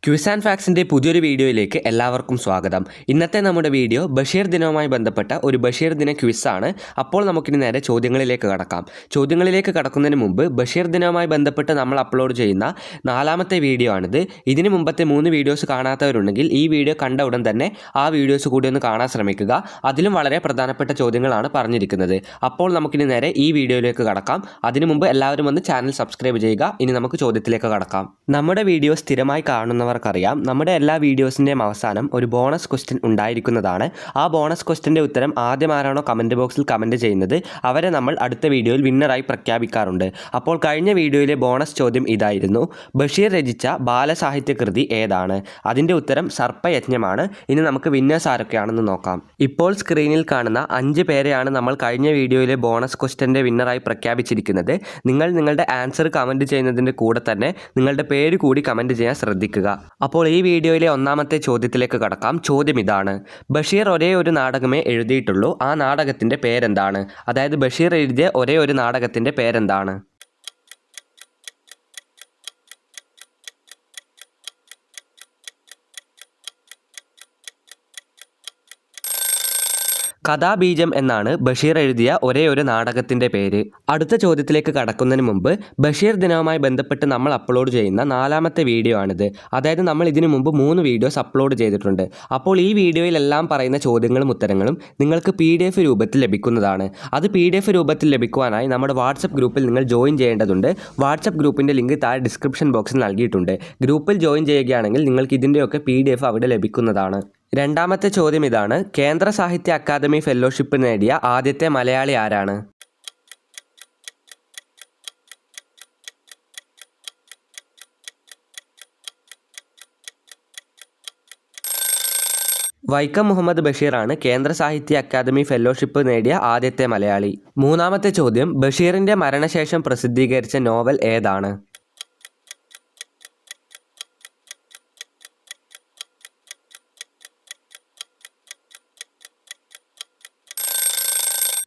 Quiz and ഫാക്സിൻ്റെ പുതിയൊരു വീഡിയോയിലേക്ക് എല്ലാവർക്കും സ്വാഗതം. ഇന്നത്തെ നമ്മുടെ വീഡിയോ ബഷീർ ദിനവുമായി ബന്ധപ്പെട്ട ഒരു ബഷീർ ദിന ക്വിസാണ്. അപ്പോൾ നമുക്കിനി നേരെ ചോദ്യങ്ങളിലേക്ക് കടക്കാം. ചോദ്യങ്ങളിലേക്ക് കടക്കുന്നതിന് മുമ്പ് ബഷീർ ദിനവുമായി ബന്ധപ്പെട്ട് നമ്മൾ അപ്ലോഡ് ചെയ്യുന്ന 4ാമത്തെ വീഡിയോ ആണിത്. ഇതിന് മുമ്പത്തെ 3 വീഡിയോസ് കാണാത്തവരുണ്ടെങ്കിൽ ഈ വീഡിയോ കണ്ട ഉടൻ തന്നെ ആ വീഡിയോസ് കൂടി ഒന്ന് കാണാൻ ശ്രമിക്കുക. അതിലും വളരെ പ്രധാനപ്പെട്ട ചോദ്യങ്ങളാണ് പറഞ്ഞിരിക്കുന്നത്. അപ്പോൾ നമുക്കിനി നേരെ ഈ വീഡിയോയിലേക്ക് കടക്കാം. അതിനു മുമ്പ് എല്ലാവരും ഒന്ന് ചാനൽ സബ്സ്ക്രൈബ് ചെയ്യുക. ഇനി നമുക്ക് ചോദ്യത്തിലേക്ക് കടക്കാം. നമ്മുടെ വീഡിയോ സ്ഥിരമായി കാണുന്നവർക്കറിയാം, നമ്മുടെ എല്ലാ വീഡിയോസിൻ്റെയും അവസാനം ഒരു ബോണസ് ക്വസ്റ്റ്യൻ ഉണ്ടായിരിക്കുന്നതാണ്. ആ ബോണസ് ക്വസ്റ്റ്യൻ്റെ ഉത്തരം ആദ്യം ആരാണോ കമൻറ്റ് ബോക്സിൽ കമൻറ്റ് ചെയ്യുന്നത് അവരെ നമ്മൾ അടുത്ത വീഡിയോയിൽ വിന്നറായി പ്രഖ്യാപിക്കാറുണ്ട്. അപ്പോൾ കഴിഞ്ഞ വീഡിയോയിലെ ബോണസ് ചോദ്യം ഇതായിരുന്നു: ബഷീർ രചിച്ച ബാലസാഹിത്യ കൃതി ഏതാണ്? അതിൻ്റെ ഉത്തരം സർപ്പയജ്ഞമാണ്. ഇനി നമുക്ക് വിന്നേഴ്സ് ആരൊക്കെയാണെന്ന് നോക്കാം. ഇപ്പോൾ സ്ക്രീനിൽ കാണുന്ന 5 പേരെയാണ് നമ്മൾ കഴിഞ്ഞ വീഡിയോയിലെ ബോണസ് ക്വസ്റ്റ്യൻ്റെ വിന്നറായി പ്രഖ്യാപിച്ചിരിക്കുന്നത്. നിങ്ങൾ നിങ്ങളുടെ ആൻസർ കമൻറ്റ് ചെയ്യുന്നതിൻ്റെ കൂടെ തന്നെ നിങ്ങളുടെ പേര് കൂടി കമൻറ്റ് ചെയ്യാൻ ശ്രദ്ധിക്കുക. അപ്പോൾ ഈ വീഡിയോയിലെ 1ാമത്തെ ചോദ്യത്തിലേക്ക് കടക്കാം. ചോദ്യം ഇതാണ്: ബഷീർ ഒരേ ഒരു നാടകമേ എഴുതിയിട്ടുള്ളൂ. ആ നാടകത്തിൻ്റെ പേരെന്താണ്? അതായത് ബഷീർ എഴുതിയ ഒരേ ഒരു നാടകത്തിൻ്റെ പേരെന്താണ്? കഥാബീജം എന്നാണ് ബഷീർ എഴുതിയ ഒരേ ഒരു നാടകത്തിൻ്റെ പേര്. അടുത്ത ചോദ്യത്തിലേക്ക് കടക്കുന്നതിന് മുമ്പ് ബഷീർ ദിനവുമായി ബന്ധപ്പെട്ട് നമ്മൾ അപ്ലോഡ് ചെയ്യുന്ന 4ാമത്തെ വീഡിയോ ആണിത്. അതായത് നമ്മൾ ഇതിനു മുമ്പ് 3 വീഡിയോസ് അപ്ലോഡ് ചെയ്തിട്ടുണ്ട്. അപ്പോൾ ഈ വീഡിയോയിലെല്ലാം പറയുന്ന ചോദ്യങ്ങളും ഉത്തരങ്ങളും നിങ്ങൾക്ക് PDF രൂപത്തിൽ ലഭിക്കുന്നതാണ്. അത് PDF രൂപത്തിൽ ലഭിക്കുവാനായി നമ്മുടെ വാട്സപ്പ് ഗ്രൂപ്പിൽ നിങ്ങൾ ജോയിൻ ചെയ്യേണ്ടതുണ്ട്. വാട്സപ്പ് ഗ്രൂപ്പിൻ്റെ ലിങ്ക് താഴെ ഡിസ്ക്രിപ്ഷൻ ബോക്സിൽ നൽകിയിട്ടുണ്ട്. ഗ്രൂപ്പിൽ ജോയിൻ ചെയ്യുകയാണെങ്കിൽ നിങ്ങൾക്ക് ഇതിൻ്റെയൊക്കെ PDF അവിടെ ലഭിക്കുന്നതാണ്. 2ാമത്തെ ചോദ്യം ഇതാണ്: കേന്ദ്ര സാഹിത്യ അക്കാദമി ഫെലോഷിപ്പ് നേടിയ ആദ്യത്തെ മലയാളി ആരാണ്? വൈക്കം മുഹമ്മദ് ബഷീറാണ് കേന്ദ്ര സാഹിത്യ അക്കാദമി ഫെലോഷിപ്പ് നേടിയ ആദ്യത്തെ മലയാളി. 3ാമത്തെ ചോദ്യം: ബഷീറിൻ്റെ മരണശേഷം പ്രസിദ്ധീകരിച്ച നോവൽ ഏതാണ്?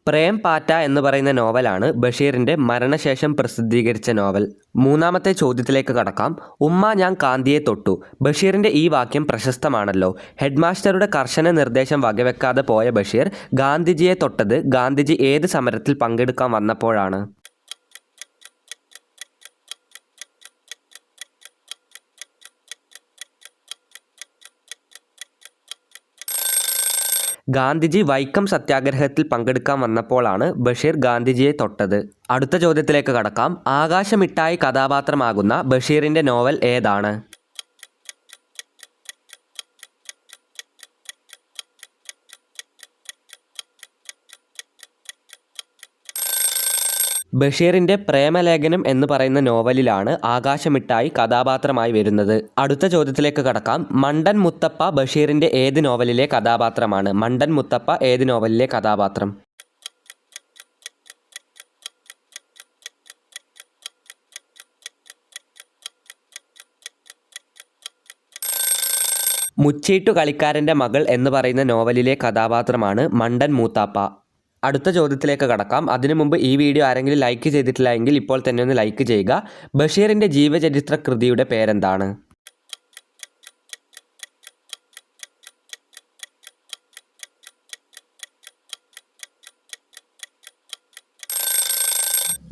പ്രേം പാറ്റ എന്ന് പറയുന്ന നോവലാണ് ബഷീറിൻ്റെ മരണശേഷം പ്രസിദ്ധീകരിച്ച നോവൽ. 3ാമത്തെ ചോദ്യത്തിലേക്ക് കടക്കാം. ഉമ്മ ഞാൻ കാന്തിയെ തൊട്ടു. ബഷീറിൻ്റെ ഈ വാക്യം പ്രശസ്തമാണല്ലോ. ഹെഡ്മാസ്റ്ററുടെ കർശന നിർദ്ദേശം വകവെക്കാതെ പോയ ബഷീർ ഗാന്ധിജിയെ തൊട്ടത് ഗാന്ധിജി ഏത് സമരത്തിൽ പങ്കെടുക്കാൻ വന്നപ്പോഴാണ്? ഗാന്ധിജി വൈക്കം സത്യാഗ്രഹത്തിൽ പങ്കെടുക്കാൻ വന്നപ്പോഴാണ് ബഷീർ ഗാന്ധിജിയെ തൊട്ടത്. അടുത്ത ചോദ്യത്തിലേക്ക് കടക്കാം. ആകാശമിട്ടായി കഥാപാത്രമാകുന്ന ബഷീറിൻ്റെ നോവൽ ഏതാണ്? ബഷീറിൻ്റെ പ്രേമലേഖനം എന്ന് പറയുന്ന നോവലിലാണ് ആകാശമിട്ടായി കഥാപാത്രമായി വരുന്നത്. അടുത്ത ചോദ്യത്തിലേക്ക് കടക്കാം. മണ്ടൻ മുത്തപ്പ ബഷീറിൻ്റെ ഏത് നോവലിലെ കഥാപാത്രമാണ്? മണ്ടൻ മുത്തപ്പ ഏത് നോവലിലെ കഥാപാത്രം? മുച്ചീട്ടു കളിക്കാരൻ്റെ മകൾ എന്ന് പറയുന്ന നോവലിലെ കഥാപാത്രമാണ് മണ്ടൻ മൂത്താപ്പ. അടുത്ത ചോദ്യത്തിലേക്ക് കടക്കാം. അതിനു മുമ്പ് ഈ വീഡിയോ ആരെങ്കിലും ലൈക്ക് ചെയ്തിട്ടില്ല എങ്കിൽ ഇപ്പോൾ തന്നെ ഒന്ന് ലൈക്ക് ചെയ്യുക. ബഷീറിൻ്റെ ജീവചരിത്ര കൃതിയുടെ പേരെന്താണ്?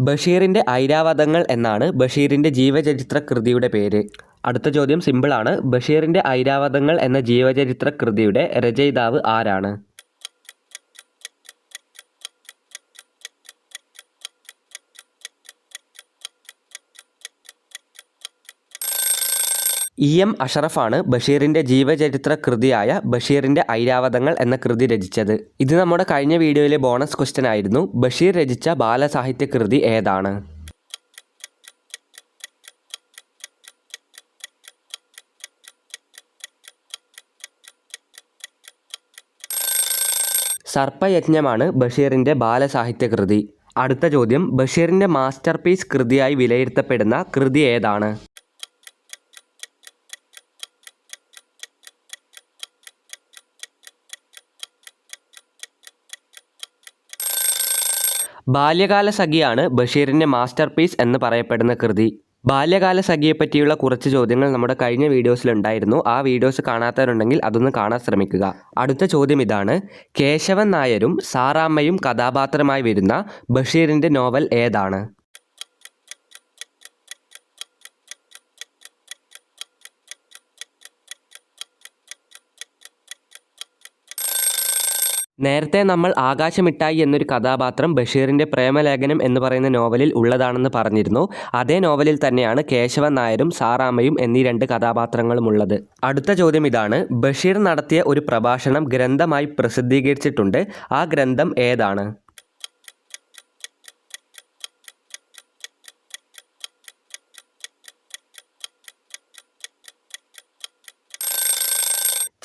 ബഷീറിൻ്റെ ഐരാവതങ്ങൾ എന്നാണ് ബഷീറിൻ്റെ ജീവചരിത്ര കൃതിയുടെ പേര്. അടുത്ത ചോദ്യം സിമ്പിളാണ്. ബഷീറിൻ്റെ ഐരാവതങ്ങൾ എന്ന ജീവചരിത്ര കൃതിയുടെ രചയിതാവ് ആരാണ്? EM അഷറഫാണ് ബഷീറിൻ്റെ ജീവചരിത്ര കൃതിയായ ബഷീറിൻ്റെ ഐരാവതങ്ങൾ എന്ന കൃതി രചിച്ചത്. ഇത് നമ്മുടെ കഴിഞ്ഞ വീഡിയോയിലെ ബോണസ് ക്വസ്റ്റ്യൻ ആയിരുന്നു. ബഷീർ രചിച്ച ബാലസാഹിത്യ കൃതി ഏതാണ്? സർപ്പയജ്ഞമാണ് ബഷീറിൻ്റെ ബാലസാഹിത്യ കൃതി. അടുത്ത ചോദ്യം: ബഷീറിൻ്റെ മാസ്റ്റർ പീസ് കൃതിയായി വിലയിരുത്തപ്പെടുന്ന കൃതി ഏതാണ്? ബാല്യകാലസഖിയാണ് ബഷീറിൻ്റെ മാസ്റ്റർ പീസ് എന്ന് പറയപ്പെടുന്ന കൃതി. ബാല്യകാല സഖിയെപ്പറ്റിയുള്ള കുറച്ച് ചോദ്യങ്ങൾ നമ്മുടെ കഴിഞ്ഞ വീഡിയോസിലുണ്ടായിരുന്നു. ആ വീഡിയോസ് കാണാത്തവരുണ്ടെങ്കിൽ അതൊന്ന് കാണാൻ ശ്രമിക്കുക. അടുത്ത ചോദ്യം ഇതാണ്: കേശവൻ നായരും സാറാമ്മയും കഥാപാത്രമായി വരുന്ന ബഷീറിൻ്റെ നോവൽ ഏതാണ്? നേരത്തെ നമ്മൾ ആകാശമിട്ടായി എന്നൊരു കഥാപാത്രം ബഷീറിൻ്റെ പ്രേമലേഖനം എന്ന് പറയുന്ന നോവലിൽ ഉള്ളതാണെന്ന് പറഞ്ഞിരുന്നു. അതേ നോവലിൽ തന്നെയാണ് കേശവൻ നായരും സാറാമ്മയും എന്നീ 2 കഥാപാത്രങ്ങളും ഉള്ളത്. അടുത്ത ചോദ്യം ഇതാണ്: ബഷീർ നടത്തിയ ഒരു പ്രഭാഷണം ഗ്രന്ഥമായി പ്രസിദ്ധീകരിച്ചിട്ടുണ്ട്. ആ ഗ്രന്ഥം ഏതാണ്?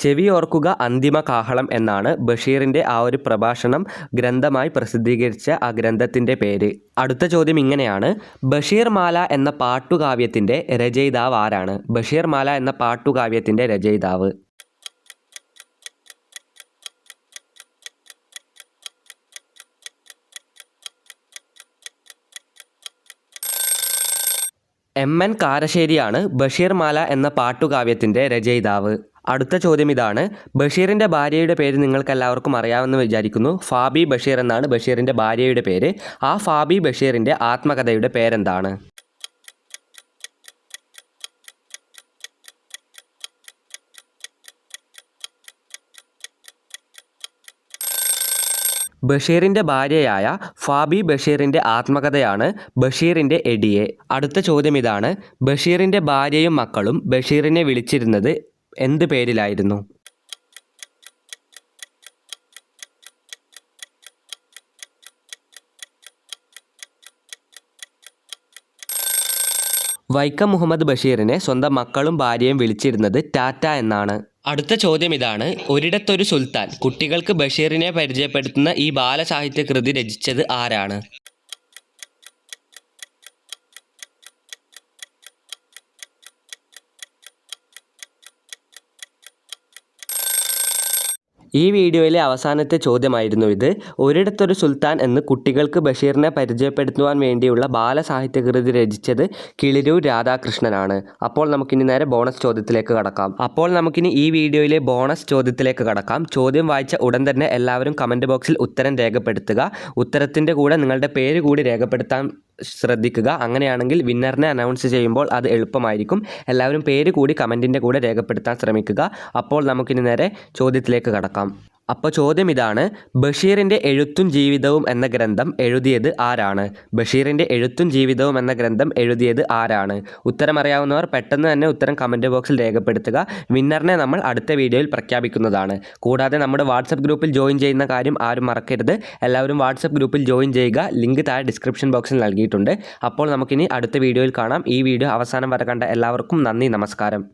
ചെവിയോർക്കുക അന്തിമ കാഹളം എന്നാണ് ബഷീറിൻ്റെ ആ ഒരു പ്രഭാഷണം ഗ്രന്ഥമായി പ്രസിദ്ധീകരിച്ച ആ ഗ്രന്ഥത്തിൻ്റെ പേര്. അടുത്ത ചോദ്യം ഇങ്ങനെയാണ്: ബഷീർ മാല എന്ന പാട്ടുകാവ്യത്തിൻ്റെ രചയിതാവ് ആരാണ്? ബഷീർ മാല എന്ന പാട്ടുകാവ്യത്തിൻ്റെ രചയിതാവ്. MN കാരശ്ശേരിയാണ് ബഷീർ മാല എന്ന പാട്ടുകാവ്യത്തിൻ്റെ രചയിതാവ്. അടുത്ത ചോദ്യം ഇതാണ്: ബഷീറിൻ്റെ ഭാര്യയുടെ പേര് നിങ്ങൾക്ക് എല്ലാവർക്കും അറിയാമെന്ന് വിചാരിക്കുന്നു. ഫാബി ബഷീർ എന്നാണ് ബഷീറിൻ്റെ ഭാര്യയുടെ പേര്. ആ ഫാബി ബഷീറിൻ്റെ ആത്മകഥയുടെ പേരെന്താണ്? ബഷീറിൻ്റെ ഭാര്യയായ ഫാബി ബഷീറിൻ്റെ ആത്മകഥയാണ് ബഷീറിൻ്റെ എടിയെ. അടുത്ത ചോദ്യം ഇതാണ്: ബഷീറിൻ്റെ ഭാര്യയും മക്കളും ബഷീറിനെ വിളിച്ചിരുന്നത് എന്ത് പേരിലായിരുന്നു? വൈക്കം മുഹമ്മദ് ബഷീറിനെ സ്വന്തം മക്കളും ഭാര്യയും വിളിച്ചിരുന്നത് ടാറ്റ എന്നാണ്. അടുത്ത ചോദ്യം ഇതാണ്: ഒരിടത്തൊരു സുൽത്താൻ കുട്ടികൾക്ക് ബഷീറിനെ പരിചയപ്പെടുത്തുന്ന ഈ ബാലസാഹിത്യ കൃതി രചിച്ചത് ആരാണ്? ഈ വീഡിയോയിലെ അവസാനത്തെ ചോദ്യമായിരുന്നു ഇത്. ഒരിടത്തൊരു സുൽത്താൻ എന്ന് കുട്ടികൾക്ക് ബഷീറിനെ പരിചയപ്പെടുത്തുവാൻ വേണ്ടിയുള്ള ബാലസാഹിത്യകൃതി രചിച്ചത് കിളിരൂർ രാധാകൃഷ്ണനാണ്. അപ്പോൾ നമുക്കിനി നേരെ ബോണസ് ചോദ്യത്തിലേക്ക് കടക്കാം. ചോദ്യം വായിച്ച ഉടൻ തന്നെ എല്ലാവരും കമൻറ്റ് ബോക്സിൽ ഉത്തരം രേഖപ്പെടുത്തുക. ഉത്തരത്തിൻ്റെ കൂടെ നിങ്ങളുടെ പേര് കൂടി രേഖപ്പെടുത്താൻ ശ്രദ്ധിക്കുക. അങ്ങനെയാണെങ്കിൽ വിന്നറിനെ അനൗൺസ് ചെയ്യുമ്പോൾ അത് എളുപ്പമായിരിക്കും. എല്ലാവരും പേര് കൂടി കമൻറ്റിൻ്റെ കൂടെ രേഖപ്പെടുത്താൻ ശ്രമിക്കുക. അപ്പോൾ നമുക്കിനി നേരെ ചോദ്യത്തിലേക്ക് കടക്കാം. അപ്പോൾ ചോദ്യം ഇതാണ്: ബഷീറിൻ്റെ എഴുത്തും ജീവിതവും എന്ന ഗ്രന്ഥം എഴുതിയത് ആരാണ്? ബഷീറിൻ്റെ എഴുത്തും ജീവിതവും എന്ന ഗ്രന്ഥം എഴുതിയത് ആരാണ്? ഉത്തരം അറിയാവുന്നവർ പെട്ടെന്ന് തന്നെ ഉത്തരം കമൻറ്റ് ബോക്സിൽ രേഖപ്പെടുത്തുക. വിന്നറിനെ നമ്മൾ അടുത്ത വീഡിയോയിൽ പ്രഖ്യാപിക്കുന്നതാണ്. കൂടാതെ നമ്മുടെ വാട്സപ്പ് ഗ്രൂപ്പിൽ ജോയിൻ ചെയ്യുന്ന കാര്യം ആരും മറക്കരുത്. എല്ലാവരും വാട്സപ്പ് ഗ്രൂപ്പിൽ ജോയിൻ ചെയ്യുക. ലിങ്ക് താഴെ ഡിസ്ക്രിപ്ഷൻ ബോക്സിൽ നൽകിയിട്ടുണ്ട്. അപ്പോൾ നമുക്കിനി അടുത്ത വീഡിയോയിൽ കാണാം. ഈ വീഡിയോ അവസാനം വരെ കണ്ട എല്ലാവർക്കും നന്ദി, നമസ്കാരം.